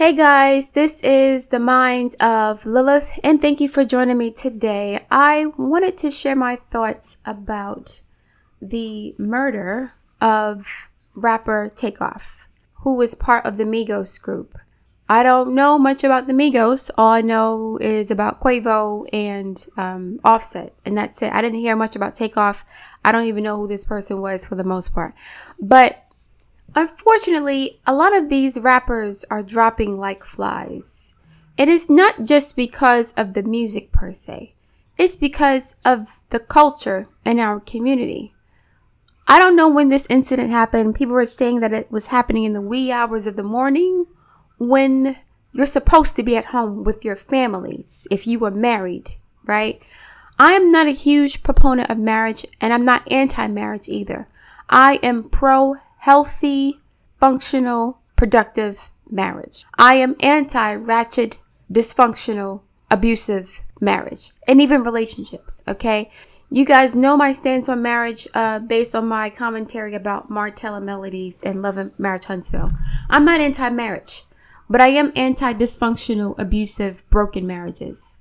Hey guys, this is the mind of Lilith, and thank you for joining me today. I wanted to share my thoughts about the murder of rapper Takeoff, who was part of the Migos group. I don't know much about the Migos. All I know is about Quavo and Offset, and that's it. I didn't hear much about Takeoff. I don't even know who this person was for the most part. But unfortunately, a lot of these rappers are dropping like flies. It is not just because of the music per se. It's because of the culture in our community. I don't know when this incident happened. People were saying that it was happening in the wee hours of the morning when you're supposed to be at home with your families if you were married, right? I am not a huge proponent of marriage, and I'm not anti-marriage either. I am pro-healthy, functional, productive marriage. I am anti-ratchet, dysfunctional, abusive marriage, and even relationships, okay? You guys know my stance on marriage based on my commentary about Martella Melodies and Love and Marriage Huntsville. I'm not anti-marriage, but I am anti-dysfunctional, abusive, broken marriages.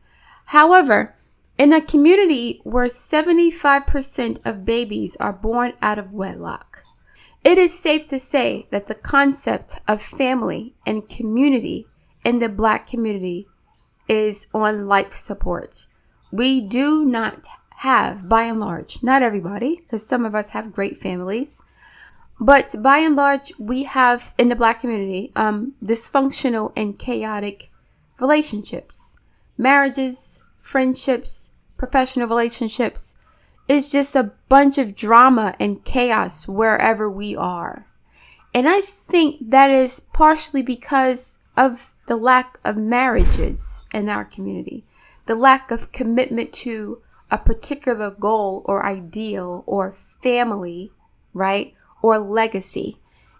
However, in a community where 75% of babies are born out of wedlock, it is safe to say that the concept of family and community in the Black community is on life support. We do not have, by and large, not everybody, because some of us have great families, but by and large, we have in the Black community dysfunctional and chaotic relationships, marriages, friendships, professional relationships. It's just a bunch of drama and chaos wherever we are. And I think that is partially because of the lack of marriages in our community, the lack of commitment to a particular goal or ideal or family, right? Or legacy.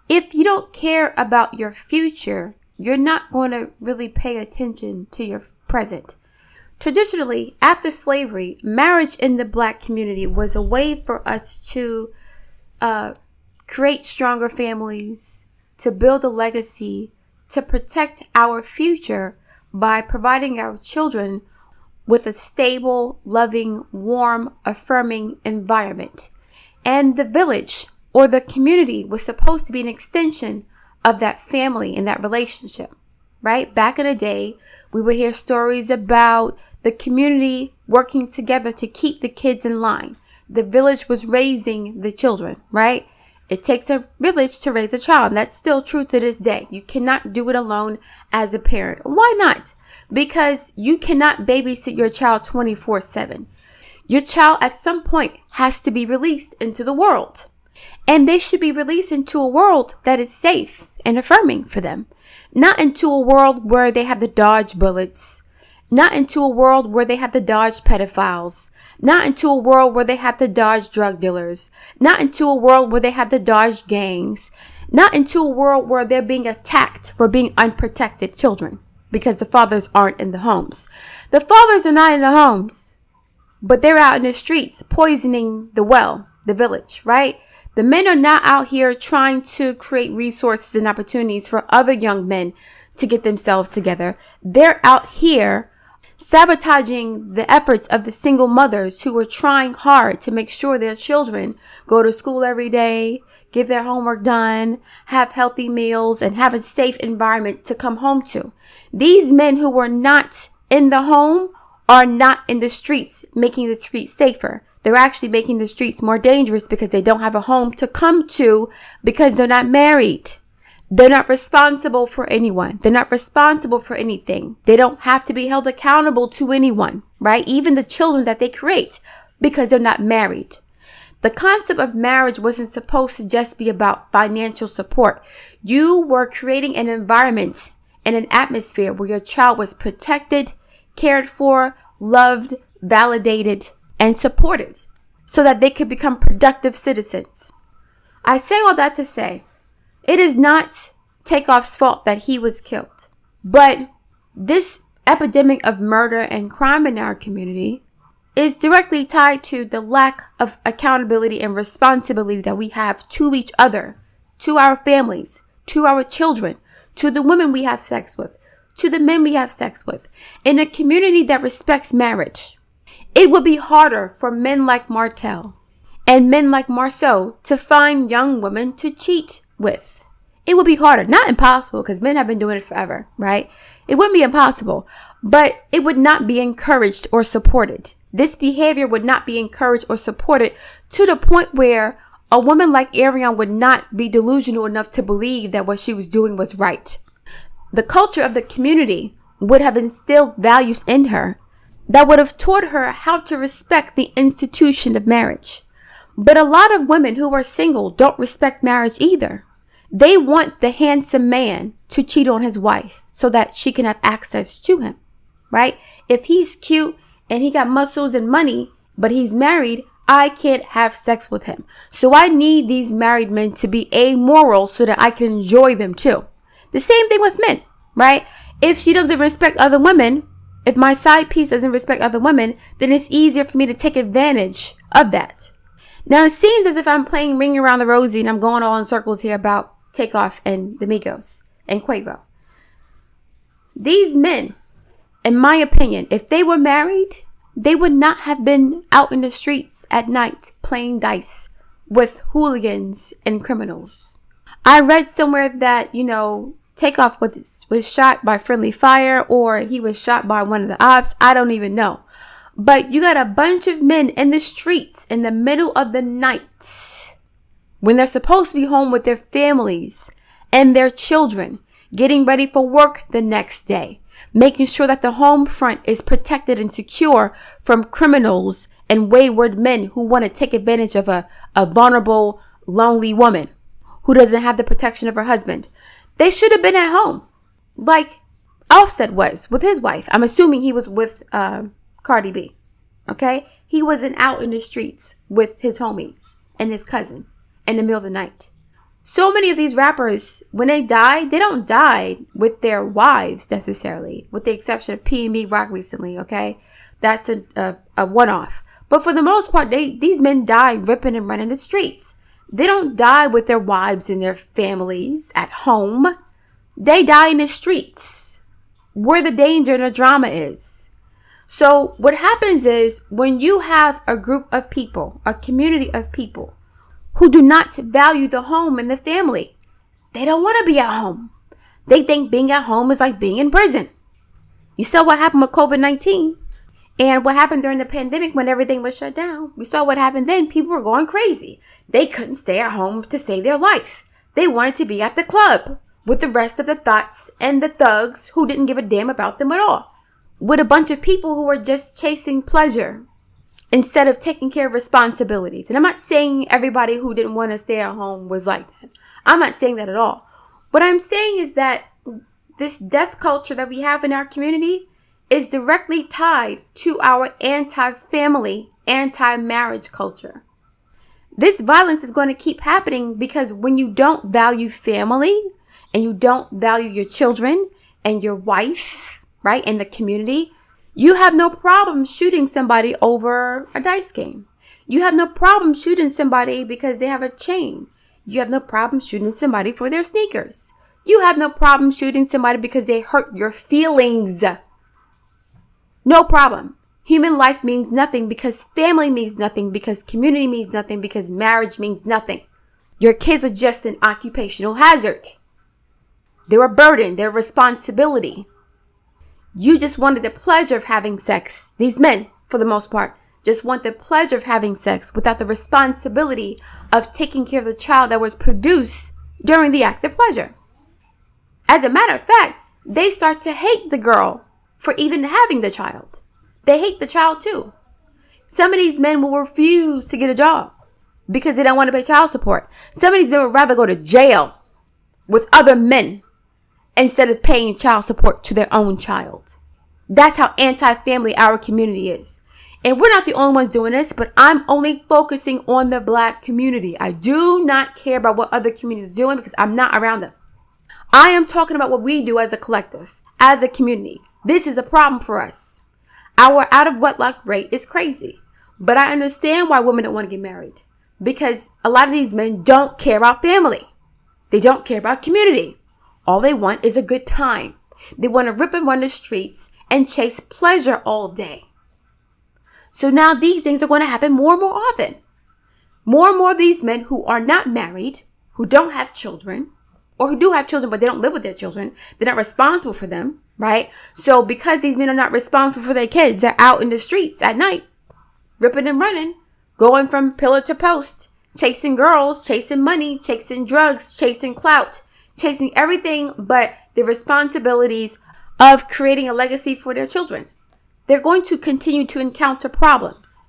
If you don't care about your future, you're not going to really pay attention to your present. Traditionally, after slavery, marriage in the Black community was a way for us to create stronger families, to build a legacy, to protect our future by providing our children with a stable, loving, warm, affirming environment. And the village or the community was supposed to be an extension of that family and that relationship, right? Back in the day, we would hear stories about the community working together to keep the kids in line. The village was raising the children, right? It takes a village to raise a child. And that's still true to this day. You cannot do it alone as a parent. Why not? Because you cannot babysit your child 24/7. Your child at some point has to be released into the world. And they should be released into a world that is safe and affirming for them. Not into a world where they have to dodge bullets. Not into a world where they have to dodge pedophiles. Not into a world where they have to dodge drug dealers. Not into a world where they have to dodge gangs. Not into a world where they're being attacked for being unprotected children because the fathers aren't in the homes. The fathers are not in the homes, but they're out in the streets poisoning the well, the village, right? The men are not out here trying to create resources and opportunities for other young men to get themselves together. They're out here sabotaging the efforts of the single mothers who are trying hard to make sure their children go to school every day, get their homework done, have healthy meals, and have a safe environment to come home to. These men who are not in the home are not in the streets, making the streets safer. They're actually making the streets more dangerous because they don't have a home to come to because they're not married. They're not responsible for anyone. They're not responsible for anything. They don't have to be held accountable to anyone, right? Even the children that they create because they're not married. The concept of marriage wasn't supposed to just be about financial support. You were creating an environment and an atmosphere where your child was protected, cared for, loved, validated, and supported so that they could become productive citizens. I say all that to say, it is not Takeoff's fault that he was killed. But this epidemic of murder and crime in our community is directly tied to the lack of accountability and responsibility that we have to each other, to our families, to our children, to the women we have sex with, to the men we have sex with, in a community that respects marriage, it would be harder for men like Martel and men like Marceau to find young women to cheat with. It would be harder, not impossible, because men have been doing it forever, right? It wouldn't be impossible, but it would not be encouraged or supported. This behavior would not be encouraged or supported to the point where a woman like Ariane would not be delusional enough to believe that what she was doing was right. The culture of the community would have instilled values in her that would have taught her how to respect the institution of marriage. But a lot of women who are single don't respect marriage either. They want the handsome man to cheat on his wife so that she can have access to him, right? If he's cute and he got muscles and money, but he's married, I can't have sex with him. So I need these married men to be amoral so that I can enjoy them too. The same thing with men, right? If she doesn't respect other women, if my side piece doesn't respect other women, then it's easier for me to take advantage of that. Now, it seems as if I'm playing Ring Around the Rosie and I'm going all in circles here about Takeoff and the Migos and Quavo. These men, in my opinion, if they were married, they would not have been out in the streets at night playing dice with hooligans and criminals. I read somewhere that, Takeoff was shot by friendly fire, or he was shot by one of the ops. I don't even know. But you got a bunch of men in the streets in the middle of the night when they're supposed to be home with their families and their children, getting ready for work the next day, making sure that the home front is protected and secure from criminals and wayward men who want to take advantage of a vulnerable, lonely woman who doesn't have the protection of her husband. They should have been at home, like Offset was with his wife. I'm assuming he was with Cardi B, okay? He wasn't out in the streets with his homies and his cousin in the middle of the night. So many of these rappers, when they die, they don't die with their wives necessarily, with the exception of P&B Rock recently, okay? That's a one-off. But for the most part, these men die ripping and running the streets. They don't die with their wives and their families at home. They die in the streets where the danger and the drama is. So what happens is when you have a group of people, a community of people who do not value the home and the family, they don't want to be at home. They think being at home is like being in prison. You saw what happened with COVID-19 and what happened during the pandemic when everything was shut down. We saw what happened then. People were going crazy. They couldn't stay at home to save their life. They wanted to be at the club with the rest of the thoughts and the thugs who didn't give a damn about them at all. With a bunch of people who were just chasing pleasure instead of taking care of responsibilities. And I'm not saying everybody who didn't want to stay at home was like that. I'm not saying that at all. What I'm saying is that this death culture that we have in our community is directly tied to our anti-family, anti-marriage culture. This violence is going to keep happening because when you don't value family and you don't value your children and your wife, right, and the community, you have no problem shooting somebody over a dice game. You have no problem shooting somebody because they have a chain. You have no problem shooting somebody for their sneakers. You have no problem shooting somebody because they hurt your feelings. No problem. Human life means nothing because family means nothing, because community means nothing, because marriage means nothing. Your kids are just an occupational hazard. They're a burden. They're a responsibility. You just wanted the pleasure of having sex. These men, for the most part, just want the pleasure of having sex without the responsibility of taking care of the child that was produced during the act of pleasure. As a matter of fact, they start to hate the girl for even having the child. They hate the child too. Some of these men will refuse to get a job because they don't want to pay child support. Some of these men would rather go to jail with other men instead of paying child support to their own child. That's how anti-family our community is. And we're not the only ones doing this, but I'm only focusing on the Black community. I do not care about what other communities are doing because I'm not around them. I am talking about what we do as a collective, as a community. This is a problem for us. Our out of wedlock rate is crazy. But I understand why women don't want to get married. Because a lot of these men don't care about family. They don't care about community. All they want is a good time. They want to rip and run the streets and chase pleasure all day. So now these things are going to happen more and more often. More and more of these men who are not married, who don't have children, or who do have children but they don't live with their children, they're not responsible for them, right? So because these men are not responsible for their kids, they're out in the streets at night, ripping and running, going from pillar to post, chasing girls, chasing money, chasing drugs, chasing clout, chasing everything but the responsibilities of creating a legacy for their children. They're going to continue to encounter problems,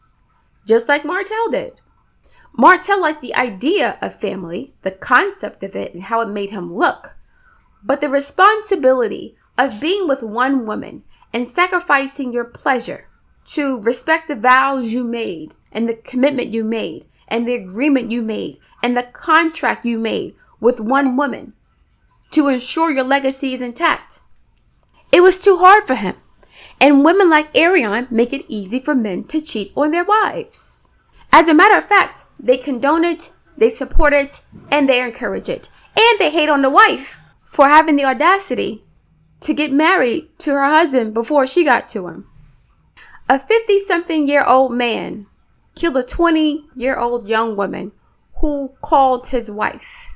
just like Martel did. Martel liked the idea of family, the concept of it, and how it made him look. But the responsibility of being with one woman and sacrificing your pleasure to respect the vows you made and the commitment you made and the agreement you made and the contract you made with one woman to ensure your legacy is intact. It was too hard for him. And women like Ariane make it easy for men to cheat on their wives. As a matter of fact, they condone it, they support it, and they encourage it. And they hate on the wife for having the audacity to get married to her husband before she got to him. A 50-something-year-old man killed a 20-year-old young woman who called his wife,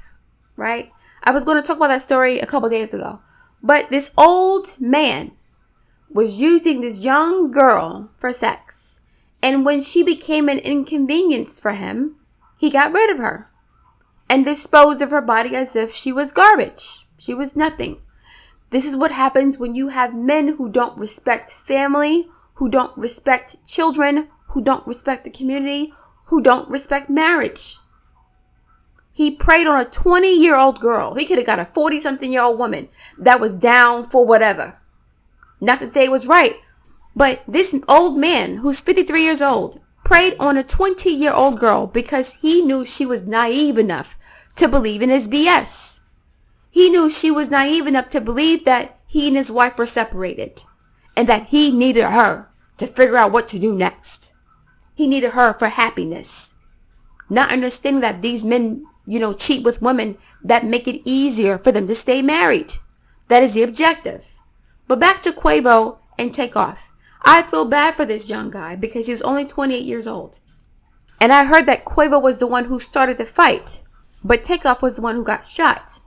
right? I was going to talk about that story a couple days ago. But this old man was using this young girl for sex. And when she became an inconvenience for him, he got rid of her and disposed of her body as if she was garbage. She was nothing. This is what happens when you have men who don't respect family, who don't respect children, who don't respect the community, who don't respect marriage. He preyed on a 20-year-old girl. He could have got a 40-something-year-old woman that was down for whatever. Not to say it was right, but this old man who's 53 years old preyed on a 20-year-old girl because he knew she was naive enough to believe in his BS. He knew she was naive enough to believe that he and his wife were separated and that he needed her to figure out what to do next. He needed her for happiness. Not understanding that these men, cheat with women that make it easier for them to stay married. That is the objective. But back to Quavo and Takeoff. I feel bad for this young guy because he was only 28 years old. And I heard that Quavo was the one who started the fight, but Takeoff was the one who got shot.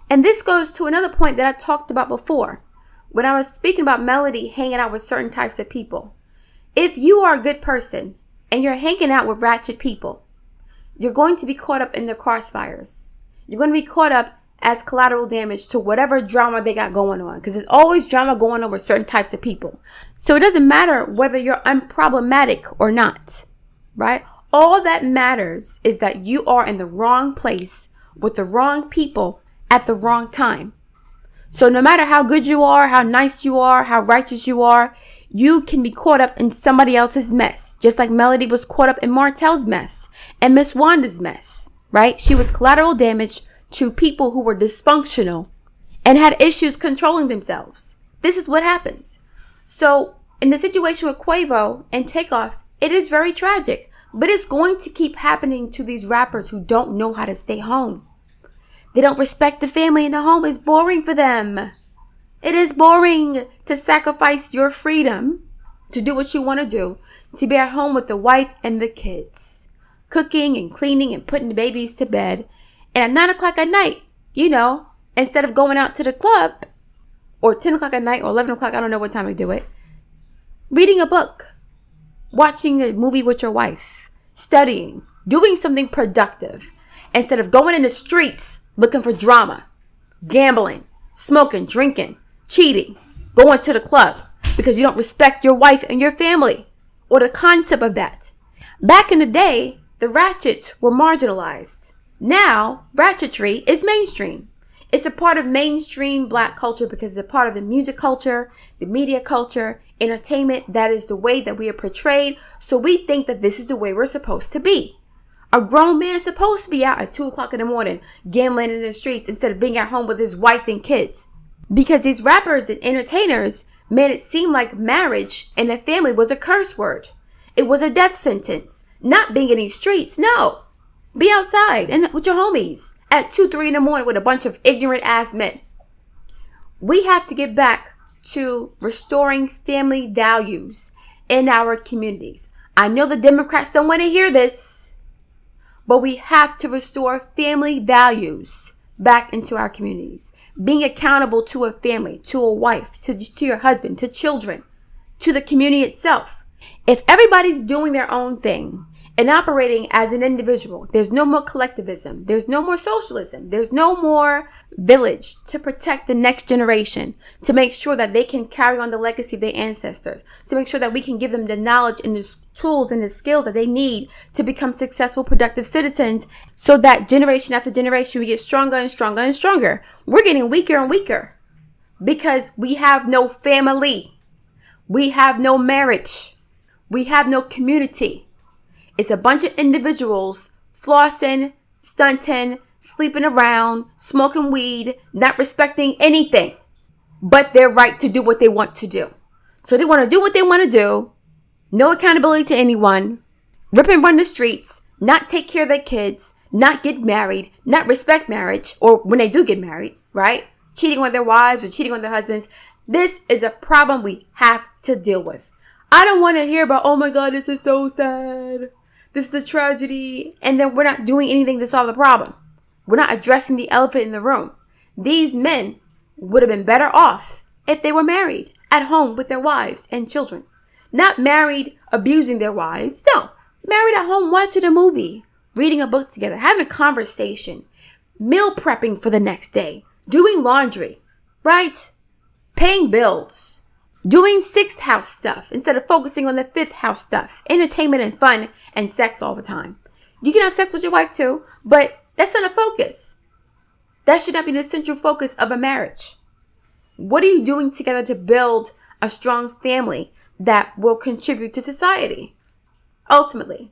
And this goes to another point that I talked about before when I was speaking about Melody hanging out with certain types of people. If you are a good person and you're hanging out with ratchet people, you're going to be caught up in the crossfires. You're going to be caught up as collateral damage to whatever drama they got going on. Because there's always drama going on with certain types of people. So it doesn't matter whether you're unproblematic or not, right? All that matters is that you are in the wrong place with the wrong people at the wrong time. So no matter how good you are, how nice you are, how righteous you are, you can be caught up in somebody else's mess. Just like Melody was caught up in Martel's mess and Miss Wanda's mess, right? She was collateral damage to people who were dysfunctional and had issues controlling themselves. This is what happens. So in the situation with Quavo and Takeoff, it is very tragic, but it's going to keep happening to these rappers who don't know how to stay home. They don't respect the family, and the home is boring for them. It is boring to sacrifice your freedom to do what you want to do, to be at home with the wife and the kids, cooking and cleaning and putting the babies to bed. And at 9 o'clock at night, instead of going out to the club, or 10 o'clock at night, or 11 o'clock, I don't know what time to do it, reading a book, watching a movie with your wife, studying, doing something productive, instead of going in the streets looking for drama, gambling, smoking, drinking, cheating, going to the club because you don't respect your wife and your family, or the concept of that. Back in the day, the ratchets were marginalized. Now, ratchetry is mainstream. It's a part of mainstream black culture because it's a part of the music culture, the media culture, entertainment. That is the way that we are portrayed. So we think that this is the way we're supposed to be. A grown man is supposed to be out at 2 o'clock in the morning, gambling in the streets instead of being at home with his wife and kids. Because these rappers and entertainers made it seem like marriage and a family was a curse word. It was a death sentence. Not being in these streets, no. Be outside and with your homies at 2, 3 in the morning with a bunch of ignorant ass men. We have to get back to restoring family values in our communities. I know the Democrats don't want to hear this, but we have to restore family values back into our communities. Being accountable to a family, to a wife, to your husband, to children, to the community itself. If everybody's doing their own thing and operating as an individual, there's no more collectivism, there's no more socialism, there's no more village to protect the next generation, to make sure that they can carry on the legacy of their ancestors, to make sure that we can give them the knowledge and the tools and the skills that they need to become successful, productive citizens, so that generation after generation we get stronger and stronger and stronger. We're getting weaker and weaker because we have no family. We have no marriage. We have no community. It's a bunch of individuals flossing, stunting, sleeping around, smoking weed, not respecting anything but their right to do what they want to do. So they want to do what they want to do, no accountability to anyone, rip and run the streets, not take care of their kids, not get married, not respect marriage, or when they do get married, right? Cheating on their wives or cheating on their husbands. This is a problem we have to deal with. I don't want to hear about, oh my God, this is so sad. This is a tragedy. And then we're not doing anything to solve the problem. We're not addressing the elephant in the room. These men would have been better off if they were married at home with their wives and children. Not married, abusing their wives. No, married at home, watching a movie, reading a book together, having a conversation, meal prepping for the next day, doing laundry, right? Paying bills, doing sixth house stuff instead of focusing on the fifth house stuff, entertainment and fun and sex all the time. You can have sex with your wife too, but that's not a focus. That should not be the central focus of a marriage. What are you doing together to build a strong family that will contribute to society, ultimately?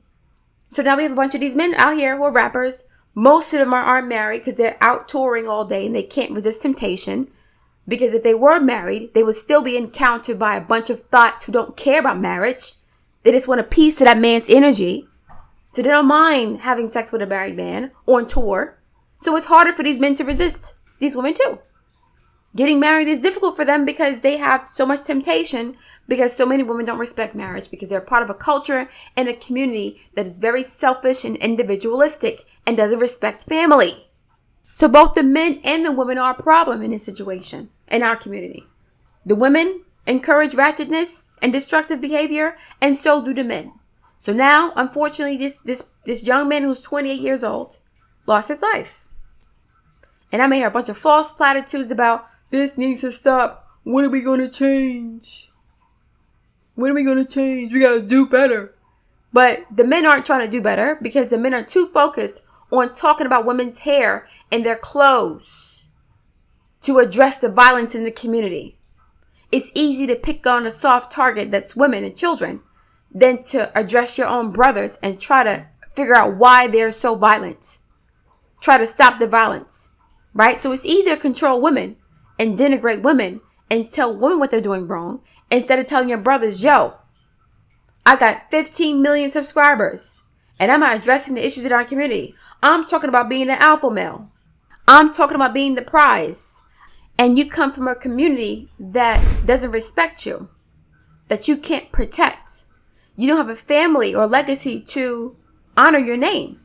So now we have a bunch of these men out here who are rappers. Most of them aren't married because they're out touring all day and they can't resist temptation. Because if they were married, they would still be encountered by a bunch of thoughts who don't care about marriage. They just want a piece of that man's energy. So they don't mind having sex with a married man on tour. So it's harder for these men to resist these women too. Getting married is difficult for them because they have so much temptation, because so many women don't respect marriage, because they're part of a culture and a community that is very selfish and individualistic and doesn't respect family. So both the men and the women are a problem in this situation in our community. The women encourage ratchetness and destructive behavior, and so do the men. So now, unfortunately, this young man who's 28 years old lost his life. And I may hear a bunch of false platitudes about this needs to stop. When are we going to change? When are we going to change? We got to do better. But the men aren't trying to do better because the men are too focused on talking about women's hair and their clothes to address the violence in the community. It's easy to pick on a soft target that's women and children than to address your own brothers and try to figure out why they're so violent. Try to stop the violence, right? So it's easier to control women and denigrate women and tell women what they're doing wrong instead of telling your brothers, yo, I got 15 million subscribers and I'm not addressing the issues in our community. I'm talking about being an alpha male. I'm talking about being the prize. And you come from a community that doesn't respect you, that you can't protect. You don't have a family or legacy to honor your name.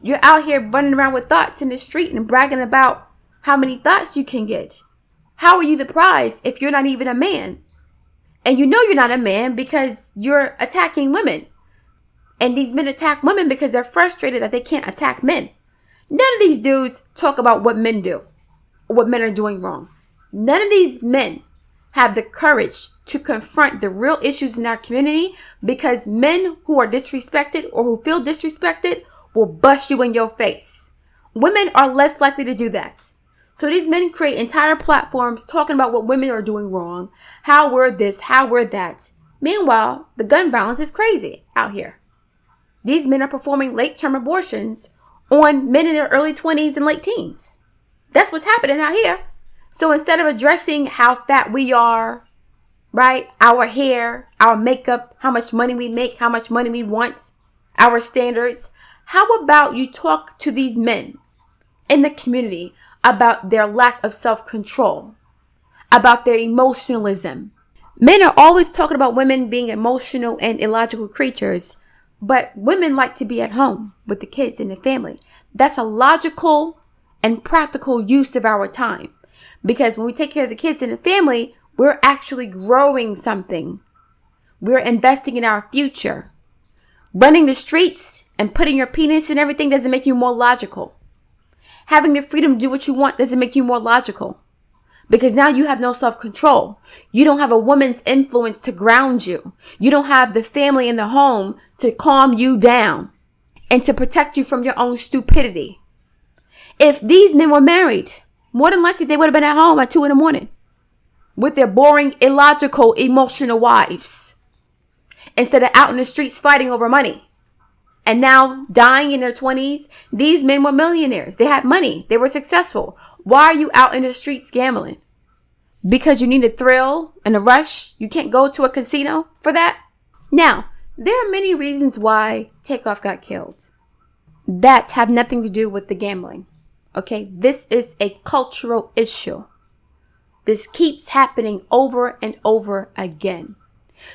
You're out here running around with thoughts in the street and bragging about how many thoughts you can get. How are you the prize if you're not even a man? And you know you're not a man because you're attacking women. And these men attack women because they're frustrated that they can't attack men. None of these dudes talk about what men do, or what men are doing wrong. None of these men have the courage to confront the real issues in our community, because men who are disrespected or who feel disrespected will bust you in your face. Women are less likely to do that. So these men create entire platforms talking about what women are doing wrong, how we're this, how we're that. Meanwhile, the gun violence is crazy out here. These men are performing late-term abortions on men in their early 20s and late teens. That's what's happening out here. So instead of addressing how fat we are, right? Our hair, our makeup, how much money we make, how much money we want, our standards. How about you talk to these men in the community about their lack of self-control, about their emotionalism. Men are always talking about women being emotional and illogical creatures, but women like to be at home with the kids and the family. That's a logical and practical use of our time. Because when we take care of the kids and the family, we're actually growing something. We're investing in our future. Running the streets and putting your penis in everything doesn't make you more logical. Having the freedom to do what you want doesn't make you more logical. Because now you have no self-control. You don't have a woman's influence to ground you. You don't have the family in the home to calm you down and to protect you from your own stupidity. If these men were married, more than likely they would have been at home at 2 a.m. with their boring, illogical, emotional wives instead of out in the streets fighting over money. And now, dying in their 20s, these men were millionaires. They had money. They were successful. Why are you out in the streets gambling? Because you need a thrill and a rush? You can't go to a casino for that? Now, there are many reasons why Takeoff got killed that have nothing to do with the gambling. Okay? This is a cultural issue. This keeps happening over and over again.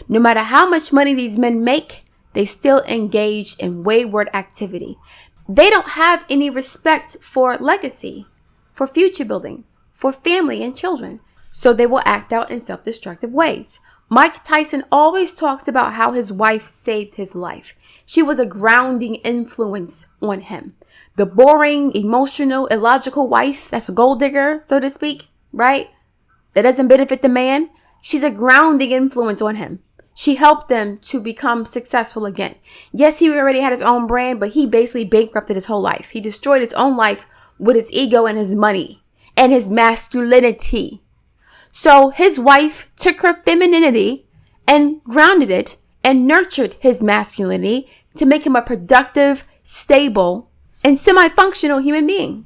No matter how much money these men make, they still engage in wayward activity. They don't have any respect for legacy, for future building, for family and children. So they will act out in self-destructive ways. Mike Tyson always talks about how his wife saved his life. She was a grounding influence on him. The boring, emotional, illogical wife, that's a gold digger, so to speak, right? That doesn't benefit the man. She's a grounding influence on him. She helped them to become successful again. Yes, he already had his own brand, but he basically bankrupted his whole life. He destroyed his own life with his ego and his money and his masculinity. So his wife took her femininity and grounded it and nurtured his masculinity to make him a productive, stable, and semi-functional human being.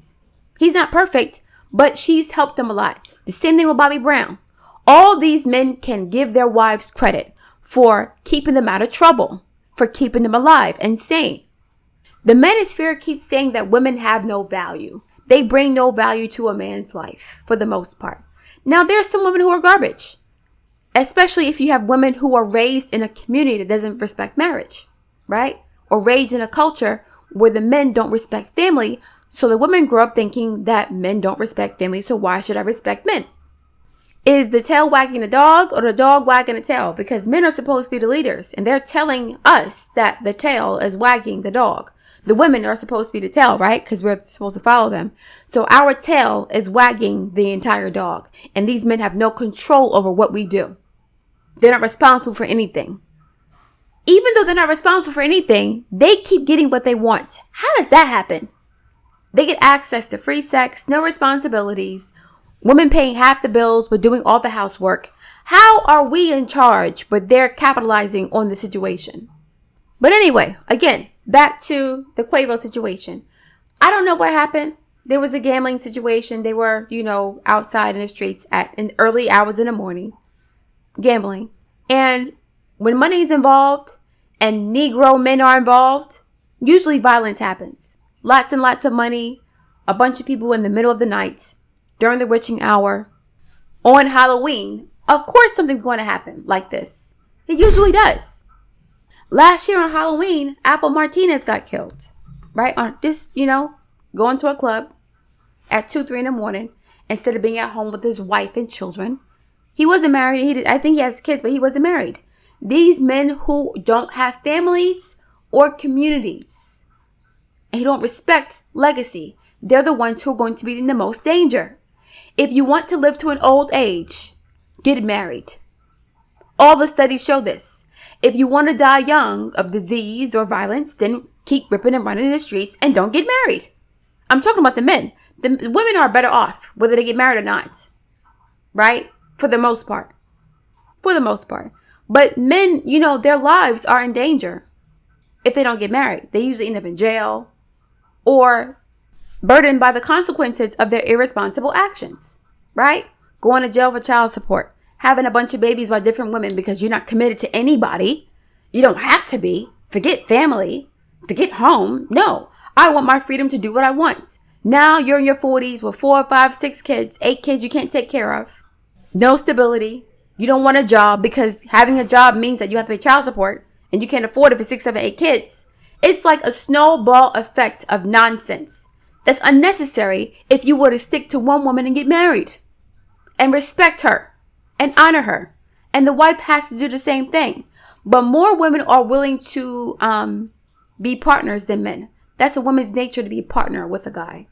He's not perfect, but she's helped him a lot. The same thing with Bobby Brown. All these men can give their wives credit for keeping them out of trouble, for keeping them alive and sane. The manosphere keeps saying that women have no value. They bring no value to a man's life for the most part. Now, there's some women who are garbage, especially if you have women who are raised in a community that doesn't respect marriage, right? Or raised in a culture where the men don't respect family. So the women grow up thinking that men don't respect family. So why should I respect men? Is the tail wagging the dog or the dog wagging the tail? Because men are supposed to be the leaders and they're telling us that the tail is wagging the dog. The women are supposed to be the tail, right? Because we're supposed to follow them. So our tail is wagging the entire dog. And these men have no control over what we do. They're not responsible for anything. Even though they're not responsible for anything, they keep getting what they want. How does that happen? They get access to free sex, no responsibilities, women paying half the bills but doing all the housework. How are we in charge, but they're capitalizing on the situation? But anyway, again, back to the Quavo situation. I don't know what happened. There was a gambling situation. They were, outside in the streets in early hours in the morning, gambling. And when money is involved and Negro men are involved, usually violence happens. Lots and lots of money, a bunch of people in the middle of the night, during the witching hour, on Halloween. Of course something's going to happen like this. It usually does. Last year on Halloween, Apple Martinez got killed. Right? On this, going to a club at 2, 3 in the morning instead of being at home with his wife and children. He wasn't married. I think he has kids, but he wasn't married. These men who don't have families or communities and who don't respect legacy, they're the ones who are going to be in the most danger. If you want to live to an old age, get married. All the studies show this. If you want to die young of disease or violence, then keep ripping and running in the streets and don't get married. I'm talking about the men. The women are better off whether they get married or not. Right? For the most part. But men, their lives are in danger if they don't get married. They usually end up in jail or burdened by the consequences of their irresponsible actions. Right? Going to jail for child support. Having a bunch of babies by different women because you're not committed to anybody. You don't have to be. Forget family. Forget home. No. I want my freedom to do what I want. Now you're in your 40s with 4, 5, 6 kids, 8 kids you can't take care of. no stability. You don't want a job because having a job means that you have to pay child support and you can't afford it for 6, 7, 8 kids. It's like a snowball effect of nonsense that's unnecessary if you were to stick to one woman and get married and respect her and honor her. And the wife has to do the same thing. But more women are willing to be partners than men. That's a woman's nature, to be a partner with a guy,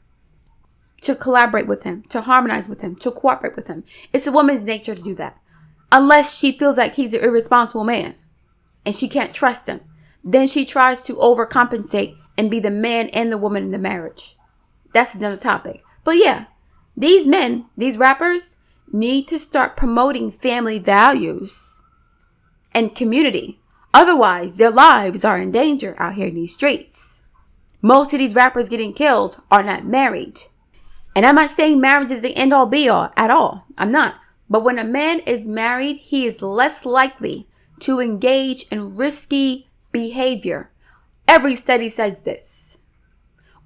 to collaborate with him, to harmonize with him, to cooperate with him. It's a woman's nature to do that. Unless she feels like he's an irresponsible man and she can't trust him. Then she tries to overcompensate and be the man and the woman in the marriage. That's another topic. But yeah, these men, these rappers, need to start promoting family values and community. Otherwise, their lives are in danger out here in these streets. Most of these rappers getting killed are not married. And I'm not saying marriage is the end all be all at all. I'm not. But when a man is married, he is less likely to engage in risky behavior. Every study says this.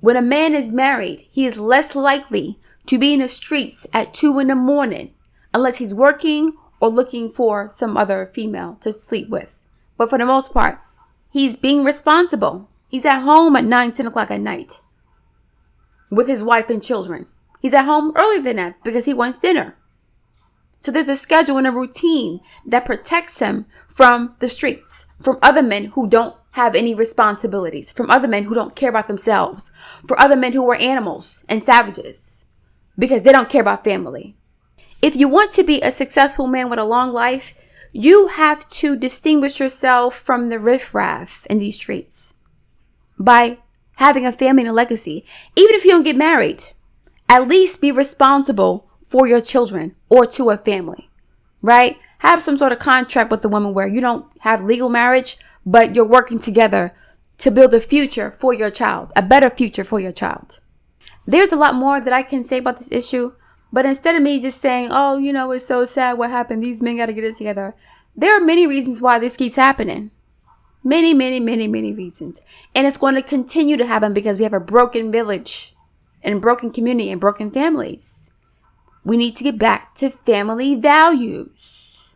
When a man is married, he is less likely to be in the streets at 2 a.m. unless he's working or looking for some other female to sleep with. But for the most part, he's being responsible. He's at home at 9, 10 o'clock at night with his wife and children. He's at home earlier than that because he wants dinner. So there's a schedule and a routine that protects him from the streets, from other men who don't have any responsibilities, from other men who don't care about themselves, for other men who are animals and savages because they don't care about family. If you want to be a successful man with a long life, you have to distinguish yourself from the riffraff in these streets by having a family and a legacy. Even if you don't get married, at least be responsible for your children or to a family, right? Have some sort of contract with the woman where you don't have legal marriage, but you're working together to build a future for your child, a better future for your child. There's a lot more that I can say about this issue, but instead of me just saying, oh, it's so sad what happened, these men got to get it together. There are many reasons why this keeps happening. Many, many, many, many reasons. And it's going to continue to happen because we have a broken village and broken community and broken families. We need to get back to family values.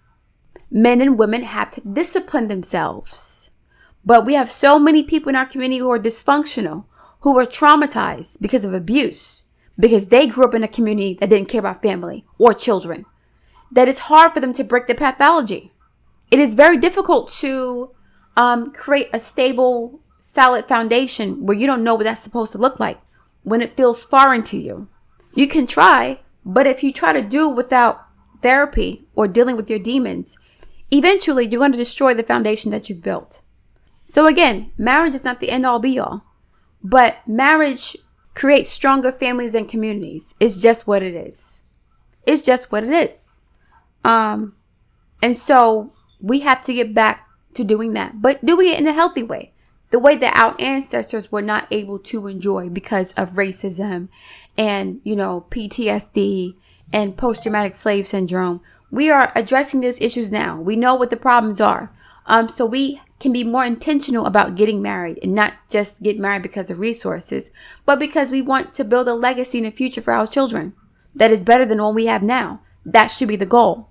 Men and women have to discipline themselves. But we have so many people in our community who are dysfunctional, who are traumatized because of abuse, because they grew up in a community that didn't care about family or children, that it's hard for them to break the pathology. It is very difficult to create a stable, solid foundation where you don't know what that's supposed to look like when it feels foreign to you. You can try, but if you try to do it without therapy or dealing with your demons, eventually you're going to destroy the foundation that you've built. So again, marriage is not the end all be all, but marriage creates stronger families and communities. It's just what it is. It's just what it is. And so we have to get back to doing that, but doing it in a healthy way. The way that our ancestors were not able to enjoy because of racism and, PTSD and post-traumatic slave syndrome. We are addressing these issues now. We know what the problems are. So we can be more intentional about getting married and not just get married because of resources, but because we want to build a legacy in the future for our children that is better than the one we have now. That should be the goal.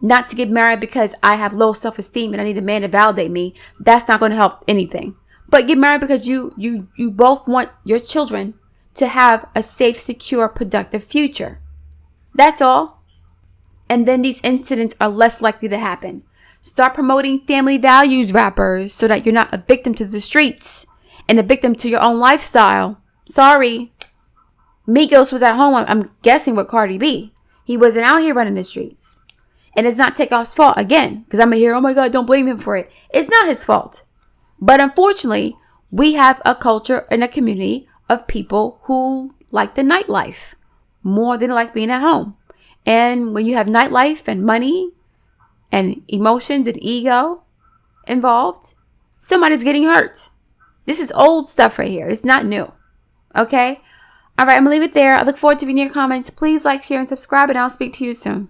Not to get married because I have low self-esteem and I need a man to validate me. That's not going to help anything. But get married because you both want your children to have a safe, secure, productive future. That's all. And then these incidents are less likely to happen. Start promoting family values, rappers, so that you're not a victim to the streets and a victim to your own lifestyle. Sorry. Migos was at home, I'm guessing, with Cardi B. He wasn't out here running the streets. And it's not Takeoff's fault, again, because I'm going to hear, oh my God, don't blame him for it. It's not his fault. But unfortunately, we have a culture and a community of people who like the nightlife more than like being at home. And when you have nightlife and money and emotions and ego involved, somebody's getting hurt. This is old stuff right here. It's not new. Okay? All right, I'm going to leave it there. I look forward to reading your comments. Please like, share, and subscribe, and I'll speak to you soon.